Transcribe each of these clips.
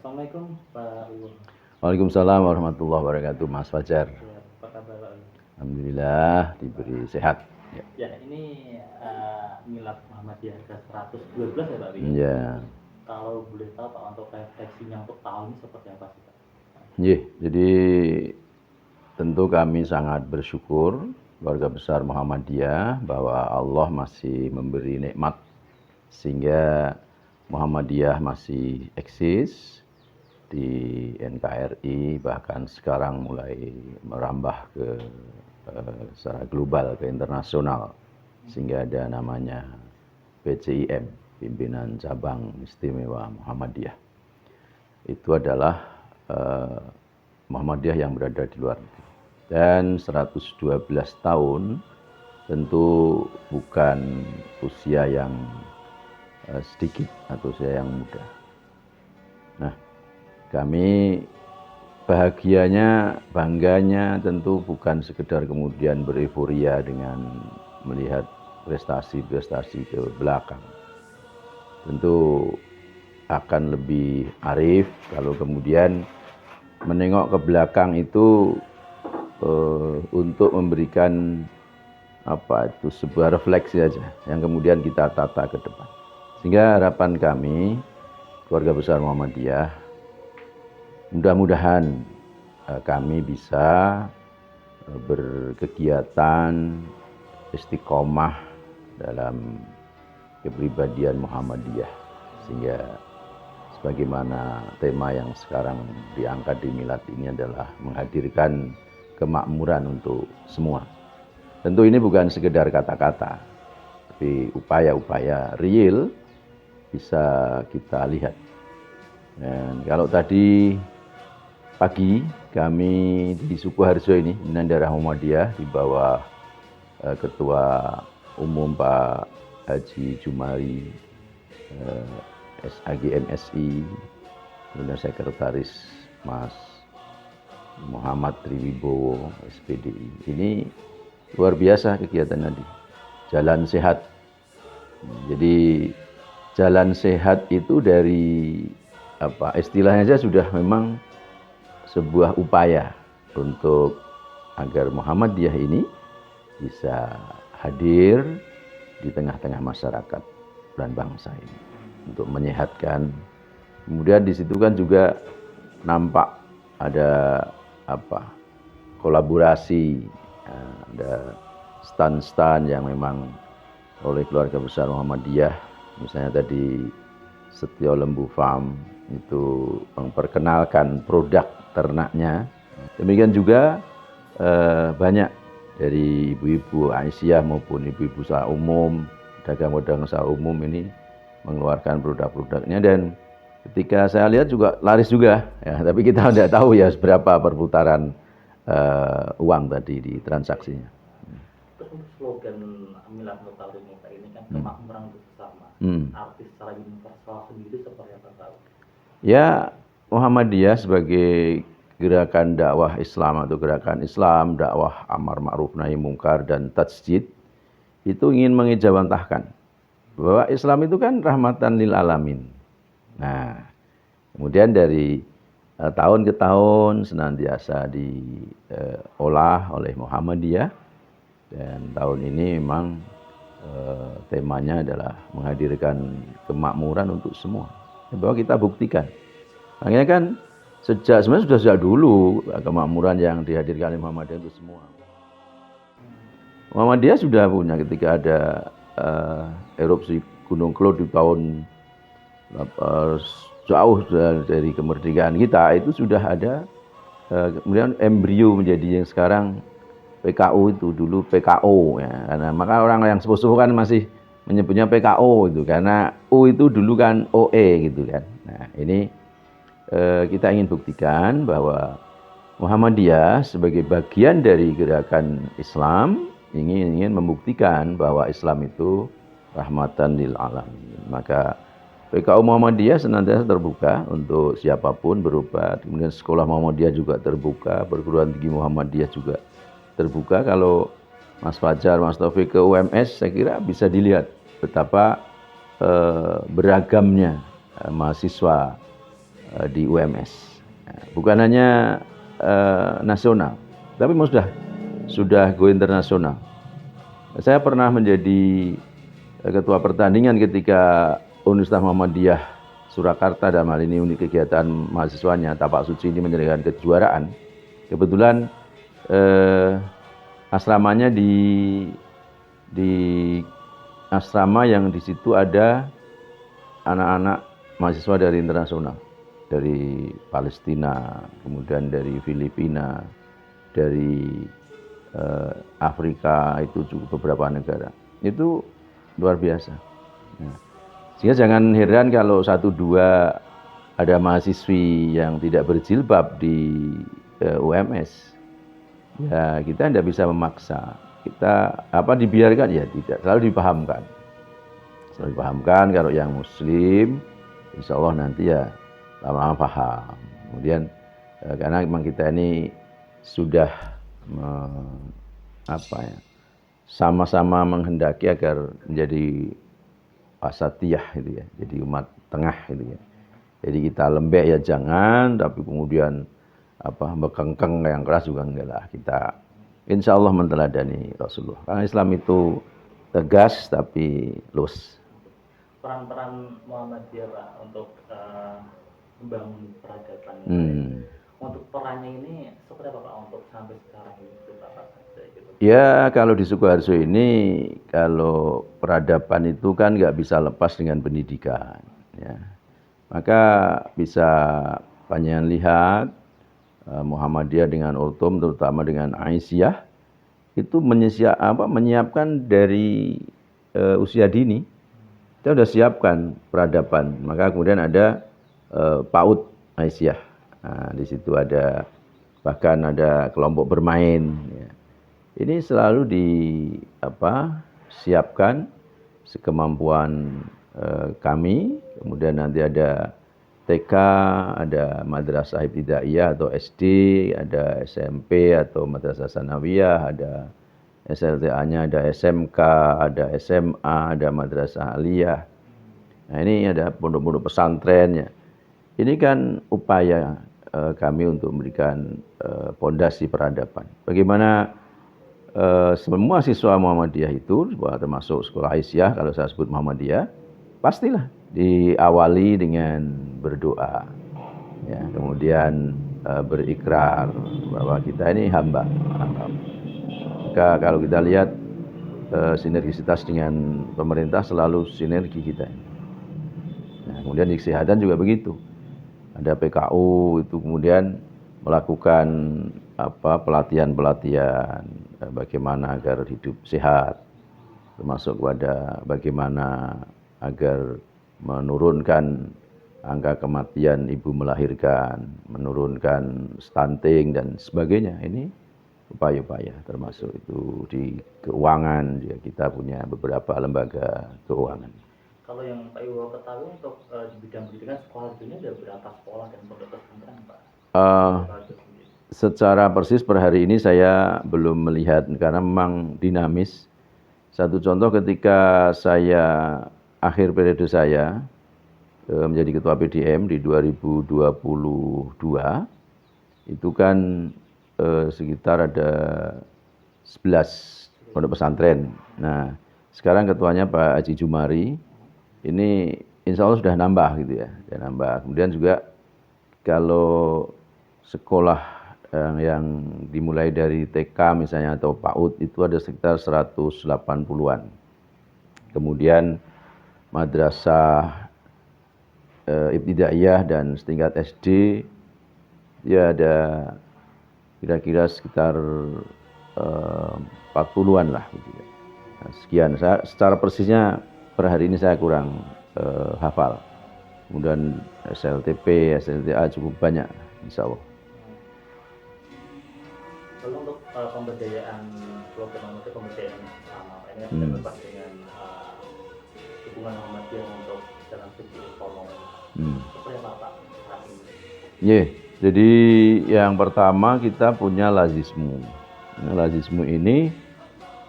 Assalamualaikum Pak Iwan. Waalaikumsalam warahmatullahi wabarakatuh, Mas Fajar. Ya, apa kabar Pak Iwan? Alhamdulillah diberi sehat. Ya, ini Milad Muhammadiyah ke-112 ya Pak Iwan? Ya. Kalau boleh tahu Pak, untuk refleksinya untuk tahun ini seperti apa sih Pak? Jadi tentu kami sangat bersyukur keluarga besar Muhammadiyah bahwa Allah masih memberi nikmat sehingga Muhammadiyah masih eksis di NKRI, bahkan sekarang mulai merambah ke secara global, ke internasional, sehingga ada namanya PCIM, Pimpinan Cabang Istimewa Muhammadiyah. Itu adalah Muhammadiyah yang berada di luar negeri. Dan 112 tahun tentu bukan usia yang sedikit atau usia yang muda. Nah, kami bahagianya, bangganya tentu bukan sekedar kemudian bereforia dengan melihat prestasi-prestasi ke belakang. Tentu akan lebih arif kalau kemudian menengok ke belakang itu untuk memberikan sebuah refleksi saja yang kemudian kita tata ke depan. Sehingga harapan kami keluarga besar Muhammadiyah, mudah-mudahan kami bisa berkegiatan istiqomah dalam kepribadian Muhammadiyah, sehingga sebagaimana tema yang sekarang diangkat di Milad ini adalah menghadirkan kemakmuran untuk semua. Tentu ini bukan sekedar kata-kata, tapi upaya-upaya real bisa kita lihat. Dan kalau tadi pagi kami di Sukoharjo ini, Minang Muhammadiyah, di bawah Ketua Umum Pak Haji Jumari, SAGMSI, kemudian Sekretaris Mas Muhammad Triwibowo, SPDI. Ini luar biasa kegiatan tadi. Jalan sehat. Jadi jalan sehat itu dari istilahnya saja sudah memang sebuah upaya untuk agar Muhammadiyah ini bisa hadir di tengah-tengah masyarakat dan bangsa ini untuk menyehatkan. Kemudian di situ kan juga nampak ada kolaborasi, ada stand-stand yang memang oleh keluarga besar Muhammadiyah, misalnya tadi Setio Lembu Farm itu memperkenalkan produk ternaknya. Demikian juga banyak dari ibu-ibu Aisyah maupun ibu-ibu usaha umum, dagang-dagang usaha umum ini mengeluarkan produk-produknya, dan ketika saya lihat juga laris juga ya, tapi kita tidak tahu ya berapa perputaran uang tadi di transaksinya. Terus untuk slogan Milad tahun ini kan kemakmuran untuk bersama. Artis secara universal sendiri seperti apa tahu? Ya, Muhammadiyah sebagai gerakan dakwah Islam atau gerakan Islam, dakwah amar ma'ruf nahi mungkar dan tajdid, itu ingin mengejawantahkan bahwa Islam itu kan rahmatan lil alamin. Nah, kemudian dari tahun ke tahun senantiasa diolah oleh Muhammadiyah, dan tahun ini memang temanya adalah menghadirkan kemakmuran untuk semua. Bahwa kita buktikan. Makanya kan sebenarnya sudah sejak dulu kemakmuran yang dihadirkan oleh Muhammadiyah itu semua. Muhammadiyah sudah punya ketika ada erupsi Gunung Kelud di tahun jauh dari kemerdekaan kita, itu sudah ada kemudian embrio menjadi yang sekarang PKU, itu dulu PKO ya, karena maka orang yang sepuh-sepuh kan masih menyebutnya PKO itu karena U itu dulu kan OE gitu kan. Nah, ini kita ingin buktikan bahwa Muhammadiyah sebagai bagian dari gerakan Islam ingin membuktikan bahwa Islam itu rahmatan lil alamin. Maka PKU Muhammadiyah senantiasa terbuka untuk siapapun berobat. Kemudian sekolah Muhammadiyah juga terbuka, perguruan tinggi Muhammadiyah juga terbuka. Kalau Mas Fajar, Mas Taufik ke UMS, saya kira bisa dilihat betapa beragamnya mahasiswa di UMS. Nah, bukan hanya nasional, tapi sudah go internasional. Saya pernah menjadi ketua pertandingan ketika Universitas Muhammadiyah Surakarta, dalam hal ini unit kegiatan mahasiswanya Tapak Suci ini menyelenggarakan kejuaraan. Kebetulan asramanya di asrama yang di situ ada anak-anak mahasiswa dari internasional, dari Palestina, kemudian dari Filipina, dari Afrika, itu juga beberapa negara. Itu luar biasa. Nah, sehingga jangan heran kalau 1-2 ada mahasiswi yang tidak berjilbab di UMS. Ya, kita tidak bisa memaksa. Kita dibiarkan, ya tidak, selalu dipahamkan. Selalu dipahamkan kalau yang muslim, insya Allah nanti ya lama-lama paham. Kemudian karena memang kita ini sudah sama-sama menghendaki agar menjadi wasatiyah gitu ya, jadi umat tengah gitu ya. Jadi kita lembek ya jangan, tapi kemudian bekengkeng yang keras juga enggak lah. Kita insya Allah menteladani Rasulullah. Karena Islam itu tegas tapi lurus. Peran-peran Muhammadiyah Pak untuk membangun peradaban. Untuk perannya ini seperti apa Pak untuk sampai sekarang ini Pak? Ya, kalau di Sukoharjo ini, kalau peradaban itu kan nggak bisa lepas dengan pendidikan. Ya. Maka bisa panjenengan lihat Muhammadiyah dengan Ultum, terutama dengan Aisyah, itu menyiapkan dari usia dini. Kita sudah siapkan peradaban. Maka kemudian ada PAUD Aisyah. Nah, di situ ada bahkan ada kelompok bermain. Ya. Ini selalu disiapkan sekemampuan kami. Kemudian nanti ada TK, ada Madrasah Ibtidaiyah atau SD, ada SMP atau Madrasah Sanawiyah, ada SLTA-nya, ada SMK, ada SMA, ada Madrasah Aliyah. Nah, ini ada pondok-pondok pesantrennya. Ini kan upaya kami untuk memberikan pondasi peradaban. Bagaimana semua siswa Muhammadiyah itu, termasuk sekolah Aisyah, kalau saya sebut Muhammadiyah, pastilah diawali dengan berdoa, ya, kemudian berikrar bahwa kita ini hamba. Maka kalau kita lihat sinergisitas dengan pemerintah selalu sinergi kita. Nah, kemudian di kesehatan juga begitu. Ada PKU itu kemudian melakukan pelatihan-pelatihan bagaimana agar hidup sehat, termasuk pada bagaimana agar menurunkan angka kematian ibu melahirkan, menurunkan stunting dan sebagainya. Ini upaya-upaya, termasuk itu di keuangan, ya, kita punya beberapa lembaga keuangan. Kalau yang Pak Iwo ketahui untuk di bidang pendidikan sekolah dunia ada berapa sekolah dan pondok pesantren Pak? Secara persis per hari ini saya belum melihat karena memang dinamis. Satu contoh ketika saya akhir periode saya menjadi ketua PDM di 2022, itu kan sekitar ada 11 pondok pesantren. Nah, sekarang ketuanya Pak Haji Jumari, ini insya Allah sudah nambah gitu ya, sudah nambah. Kemudian juga kalau sekolah yang dimulai dari TK misalnya atau PAUD itu ada sekitar 180-an. Kemudian madrasah ibtidaiyah dan setingkat SD ya ada kira-kira sekitar 40-an lah gitu ya. Nah, sekian. Secara persisnya per hari ini saya kurang hafal. Kemudian SLTP, SLTA cukup banyak insya Allah. Lalu untuk pemberdayaan program pemberdayaan sama ini kan dengan dukungan Muhammadiyah untuk dalam segi ekonomi. Seperti apa Pak saat ini? Jadi yang pertama kita punya Lazismu. Nah, Lazismu ini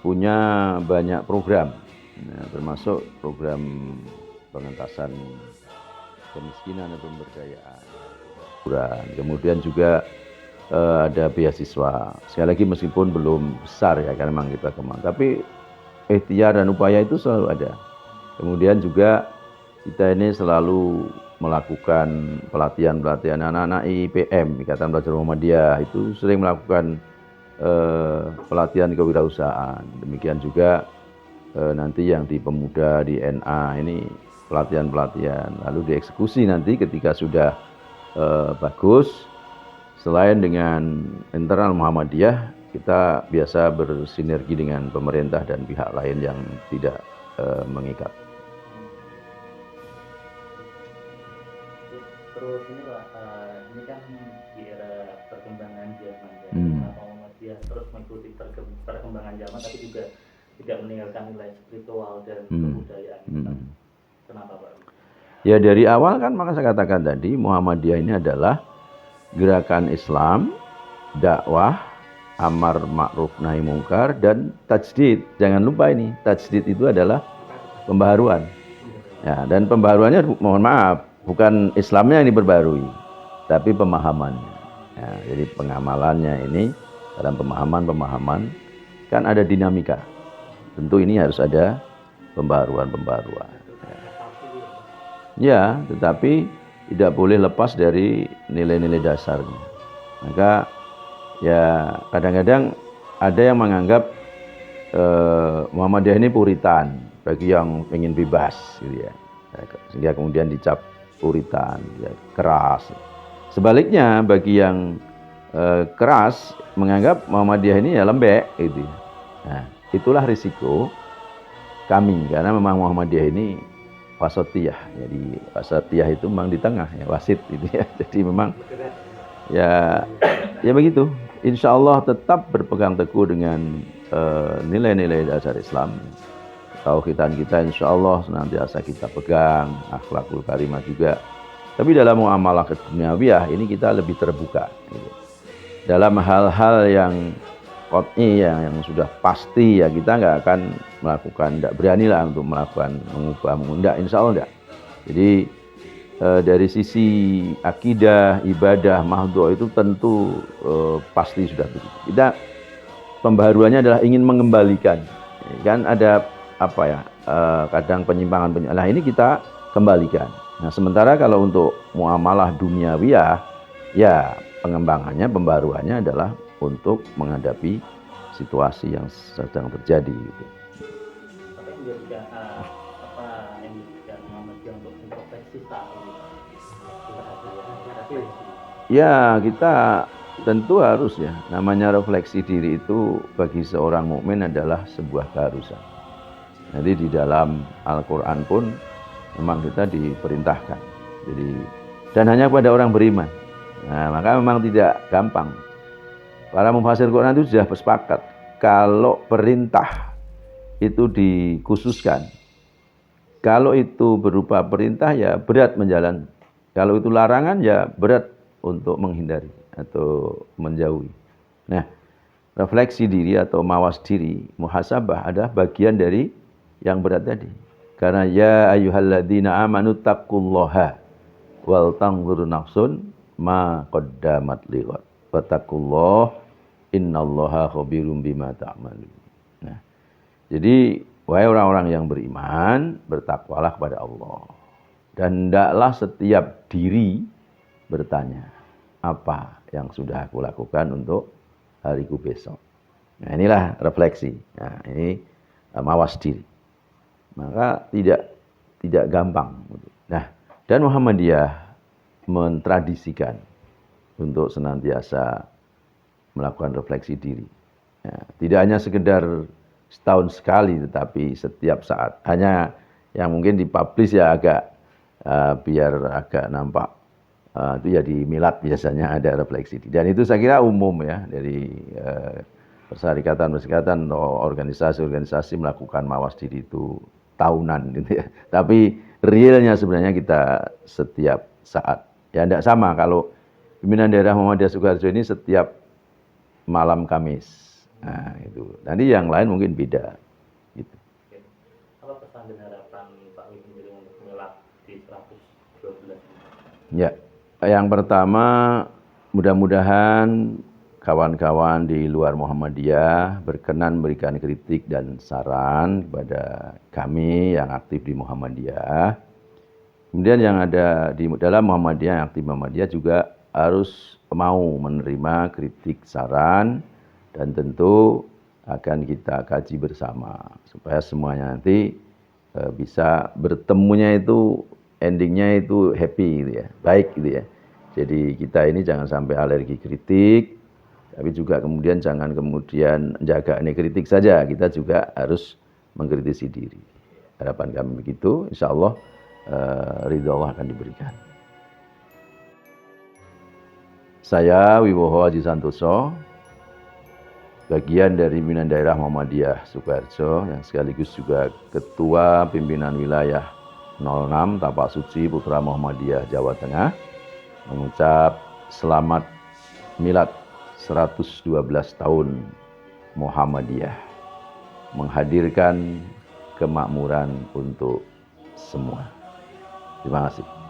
punya banyak program, termasuk program pengentasan kemiskinan dan pemberdayaan. liburan. Kemudian juga ada beasiswa. Sekali lagi meskipun belum besar ya, karena memang kita kemana. Tapi ikhtiar dan upaya itu selalu ada. Kemudian juga kita ini selalu melakukan pelatihan-pelatihan anak-anak IPM, Ikatan Pelajar Muhammadiyah, itu sering melakukan pelatihan kewirausahaan. Demikian juga nanti yang di pemuda, di NA ini pelatihan-pelatihan. Lalu dieksekusi nanti ketika sudah bagus. Selain dengan internal Muhammadiyah, kita biasa bersinergi dengan pemerintah dan pihak lain yang tidak mengikat. Terus ini Pak, ini kan di era perkembangan zaman ya. Kenapa Muhammadiyah terus mengikuti perkembangan zaman tapi juga tidak meninggalkan nilai spiritual dan kebudayaan. Kenapa Pak? Ya dari awal kan maka saya katakan tadi Muhammadiyah ini adalah gerakan Islam, dakwah, amar ma'ruf nahi mungkar, dan tajdid. Jangan lupa ini, tajdid itu adalah pembaharuan. Ya, dan pembaharuannya mohon maaf, bukan Islamnya yang diperbarui, tapi pemahamannya. Ya, jadi pengamalannya ini dalam pemahaman kan ada dinamika. Tentu ini harus ada pembaharuan. Ya, tetapi tidak boleh lepas dari nilai-nilai dasarnya. Maka ya kadang-kadang ada yang menganggap Muhammadiyah ini puritan bagi yang ingin bebas gitu ya. Sehingga kemudian dicap puritan, ya, keras. Sebaliknya bagi yang keras menganggap Muhammadiyah ini ya lembek gitu. Nah, itulah risiko kami karena memang Muhammadiyah ini wasatiyah. Jadi wasatiyah itu memang di tengah ya, wasit gitu ya. Jadi memang ya begitu. Insya Allah tetap berpegang teguh dengan nilai-nilai dasar Islam. Tauhidan kita insya Allah senantiasa kita pegang, akhlakul karimah juga. Tapi dalam muamalah keduniawiyah ini kita lebih terbuka. Gitu. Dalam hal-hal yang qat'i yang sudah pasti ya kita nggak akan melakukan, tidak berani lah untuk melakukan mengubah mengundang, insya Allah enggak. Jadi dari sisi akidah, ibadah, mahdhu itu tentu pasti sudah begitu. Kita pembaharuannya adalah ingin mengembalikan, kan ada apa ya kadang penyimpangan. Nah ini kita kembalikan. Nah sementara kalau untuk muamalah duniawiyah ya pengembangannya, pembaruannya adalah untuk menghadapi situasi yang sedang terjadi. Gitu. Apa yang menjadikan Muhammadiyah untuk introspeksi saat ini? Ya kita tentu harus ya. Namanya refleksi diri itu bagi seorang mukmin adalah sebuah keharusan. Jadi di dalam Al-Quran pun memang kita diperintahkan. Jadi dan hanya kepada orang beriman. Nah maka memang tidak gampang. Para mufasir Quran itu sudah bersepakat kalau perintah itu dikhususkan, kalau itu berupa perintah ya berat menjalankan, kalau itu larangan ya berat untuk menghindari atau menjauhi. Nah, refleksi diri atau mawas diri, muhasabah adalah bagian dari yang berat tadi. Karena ya ayyuhalladzina amanu taqullaha wal tanzur nafsun ma qaddamat lighad. Wattaqullah innallaha khabirum bima ta'malun. Nah, jadi wahai orang-orang yang beriman, bertakwalah kepada Allah. Dan hendaklah setiap diri bertanya, apa yang sudah aku lakukan untuk hariku besok. Nah, inilah refleksi. Nah, ini mawas diri. Maka tidak gampang. Nah, dan Muhammadiyah mentradisikan untuk senantiasa melakukan refleksi diri. Ya, tidak hanya sekedar setahun sekali, tetapi setiap saat. Hanya yang mungkin dipublish ya agak biar agak nampak itu ya di milad biasanya ada refleksi. Dan itu saya kira umum ya dari perserikatan atau organisasi-organisasi melakukan mawas diri itu tahunan gitu ya. Tapi realnya sebenarnya kita setiap saat. Ya tidak sama kalau pimpinan daerah Muhammadiyah Sukoharjo ini setiap malam Kamis. Nah, itu. Nanti yang lain mungkin beda. Gitu. Apa pesan dan harapan Pak Wim sendiri untuk milad di 112? Ya. Yang pertama, mudah-mudahan kawan-kawan di luar Muhammadiyah berkenan memberikan kritik dan saran kepada kami yang aktif di Muhammadiyah. Kemudian yang ada di dalam Muhammadiyah, yang aktif Muhammadiyah juga harus mau menerima kritik, saran, dan tentu akan kita kaji bersama supaya semuanya nanti bisa bertemunya itu endingnya itu happy gitu ya, baik gitu ya. Jadi kita ini jangan sampai alergi kritik, tapi juga kemudian jangan kemudian jaga ini kritik saja, kita juga harus mengkritisi diri. Harapan kami begitu, insya Allah ridho Allah akan diberikan. Saya Wibowo Haji Santoso, bagian dari pimpinan daerah Muhammadiyah Sukoharjo yang sekaligus juga Ketua Pimpinan Wilayah 06 Tapak Suci Putra Muhammadiyah Jawa Tengah, mengucap selamat milad 112 tahun Muhammadiyah, menghadirkan kemakmuran untuk semua. Terima kasih.